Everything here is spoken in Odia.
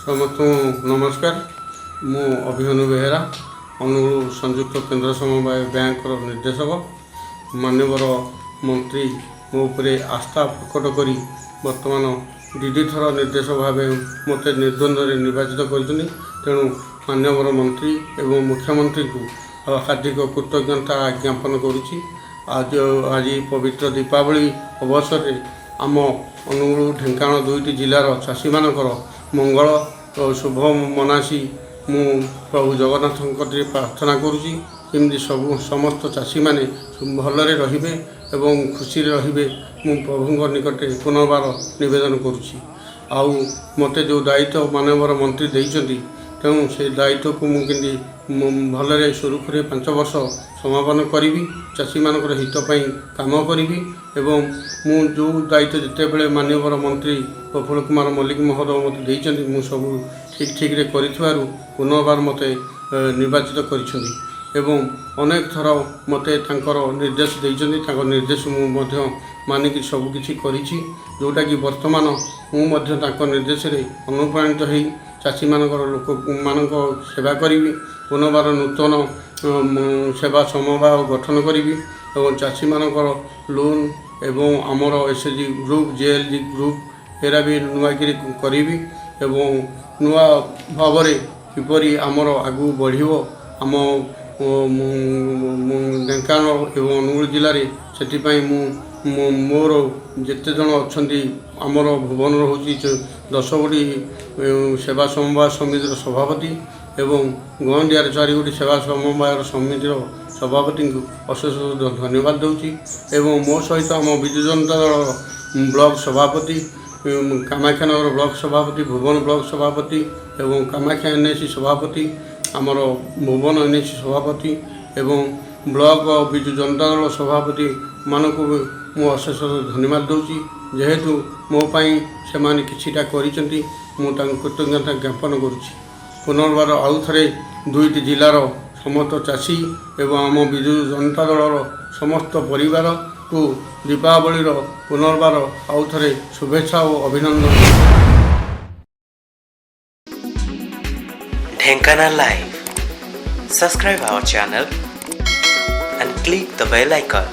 ସମସ୍ତଙ୍କୁ ନମସ୍କାର। ମୁଁ ଅଭିମନ୍ୟୁ ବେହେରା, ଅନୁଗୁଳ ସଂଯୁକ୍ତ କେନ୍ଦ୍ର ସମବାୟ ବ୍ୟାଙ୍କର ନିର୍ଦ୍ଦେଶକ। ମାନ୍ୟବର ମନ୍ତ୍ରୀ ମୋ ଉପରେ ଆସ୍ଥା ପ୍ରକଟ କରି ବର୍ତ୍ତମାନ ଦ୍ୱିତୀୟ ଥର ନିର୍ଦ୍ଦେଶକ ଭାବେ ମୋତେ ନିର୍ଦ୍ୱନ୍ଦ୍ୱରେ ନିର୍ବାଚିତ କରିଛନ୍ତି। ତେଣୁ ମାନ୍ୟବର ମନ୍ତ୍ରୀ ଏବଂ ମୁଖ୍ୟମନ୍ତ୍ରୀଙ୍କୁ ହାର୍ଦ୍ଦିକ କୃତଜ୍ଞତା ଜ୍ଞାପନ କରୁଛି। ଆଜି ପବିତ୍ର ଦୀପାବଳି ଅବସରରେ ଆମ ଅନୁଗୁଳ ଢେଙ୍କାନାଳ ଦୁଇଟି ଜିଲ୍ଲାର ଚାଷୀମାନଙ୍କର ମଙ୍ଗଳ ଓ ଶୁଭ ମନାସି ମୁଁ ପ୍ରଭୁ ଜଗନ୍ନାଥଙ୍କ କତିରେ ପ୍ରାର୍ଥନା କରୁଛି। କେମିତି ସମସ୍ତ ଚାଷୀମାନେ ଭଲରେ ରହିବେ ଏବଂ ଖୁସିରେ ରହିବେ, ମୁଁ ପ୍ରଭୁଙ୍କ ନିକଟରେ ପୁନର୍ବାର ନିବେଦନ କରୁଛି। ଆଉ ମୋତେ ଯେଉଁ ଦାୟିତ୍ୱ ମାନ୍ୟବର ମନ୍ତ୍ରୀ ଦେଇଛନ୍ତି, ତେଣୁ ସେ ଦାୟିତ୍ୱକୁ ମୁଁ କେମିତି ଭଲରେ ସୁରୁଖୁରୁରେ 5 ବର୍ଷ ସମାପନ କରିବି, ଚାଷୀମାନଙ୍କର ହିତ ପାଇଁ କାମ କରିବି ଏବଂ ମୁଁ ଯେଉଁ ଦାୟିତ୍ୱ ଯେତେବେଳେ ମାନ୍ୟବର ମନ୍ତ୍ରୀ ପ୍ରଫୁଲ୍ଲ କୁମାର ମଲ୍ଲିକ ମହୋଦୟ ମୋତେ ଦେଇଛନ୍ତି, ମୁଁ ସବୁ ଠିକ୍ରେ କରିଥିବାରୁ ପୁନର୍ବାର ମୋତେ ନିର୍ବାଚିତ କରିଛନ୍ତି ଏବଂ ଅନେକ ଥର ମୋତେ ତାଙ୍କର ନିର୍ଦ୍ଦେଶ ଦେଇଛନ୍ତି। ତାଙ୍କ ନିର୍ଦ୍ଦେଶ ମୁଁ ମଧ୍ୟ ମାନିକି ସବୁକିଛି କରିଛି, ଯେଉଁଟାକି ବର୍ତ୍ତମାନ ମୁଁ ମଧ୍ୟ ତାଙ୍କ ନିର୍ଦ୍ଦେଶରେ ଅନୁପ୍ରାଣିତ ହୋଇ ଚାଷୀମାନଙ୍କର ଲୋକମାନଙ୍କ ସେବା କରିବି। ପୁନର୍ବାର ନୂତନ ସେବା ସମବାୟ ଗଠନ କରିବି ଏବଂ ଚାଷୀମାନଙ୍କର ଲୋନ୍ ଏବଂ ଆମର SHG ଗ୍ରୁପ୍, JLG ଗ୍ରୁପ୍ ଏରା ବି ନୂଆକିରି କରିବି ଏବଂ ନୂଆ ଭାବରେ କିପରି ଆମର ଆଗକୁ ବଢ଼ିବ ଆମ ଢେଙ୍କାନାଳ ଏବଂ ଅନୁଗୁଳ ଜିଲ୍ଲାରେ, ସେଥିପାଇଁ ମୁଁ ମୋର ଯେତେ ଜଣ ଅଛନ୍ତି, ଆମର ଭୁବନର ହେଉଛି 10 ଗୋଟି ସେବା ସମବାୟ ସମିତିର ସଭାପତି ଏବଂ ଗଅଣ୍ଡିଆରେ 4 ଗୋଟି ସେବା ସମବାୟ ସମିତିର ସଭାପତିଙ୍କୁ ଅଶେଷ ଧନ୍ୟବାଦ ଦେଉଛି ଏବଂ ମୋ ସହିତ ଆମ ବିଜୁ ଜନତା ଦଳ ବ୍ଲକ ସଭାପତି, କାମାକ୍ଷାନଗର ବ୍ଲକ ସଭାପତି, ଭୁବନ ବ୍ଲକ ସଭାପତି ଏବଂ କାମାକ୍ଷା NSC ସଭାପତି, ଆମର ଭୁବନ NSC ସଭାପତି ଏବଂ ବ୍ଲକ ବିଜୁ ଜନତା ଦଳ ସଭାପତିମାନଙ୍କୁ ମୁଁ ଅଶେଷ ଧନ୍ୟବାଦ ଦେଉଛି। ଯେହେତୁ ମୋ ପାଇଁ ସେମାନେ କିଛିଟା କରିଛନ୍ତି, ମୁଁ ତାଙ୍କୁ କୃତଜ୍ଞତା ଜ୍ଞାପନ କରୁଛି। ପୁନର୍ବାର ଆଉ ଥରେ ଦୁଇଟି ଜିଲ୍ଲାର ସମସ୍ତ ଚାଷୀ ଏବଂ ଆମ ବିଜୁ ଜନତା ଦଳର ସମସ୍ତ ପରିବାରକୁ ଦୀପାବଳିର ପୁନର୍ବାର ଆଉ ଥରେ ଶୁଭେଚ୍ଛା ଓ ଅଭିନନ୍ଦନ। Dhenkanal Live. Subscribe our channel and click the bell icon.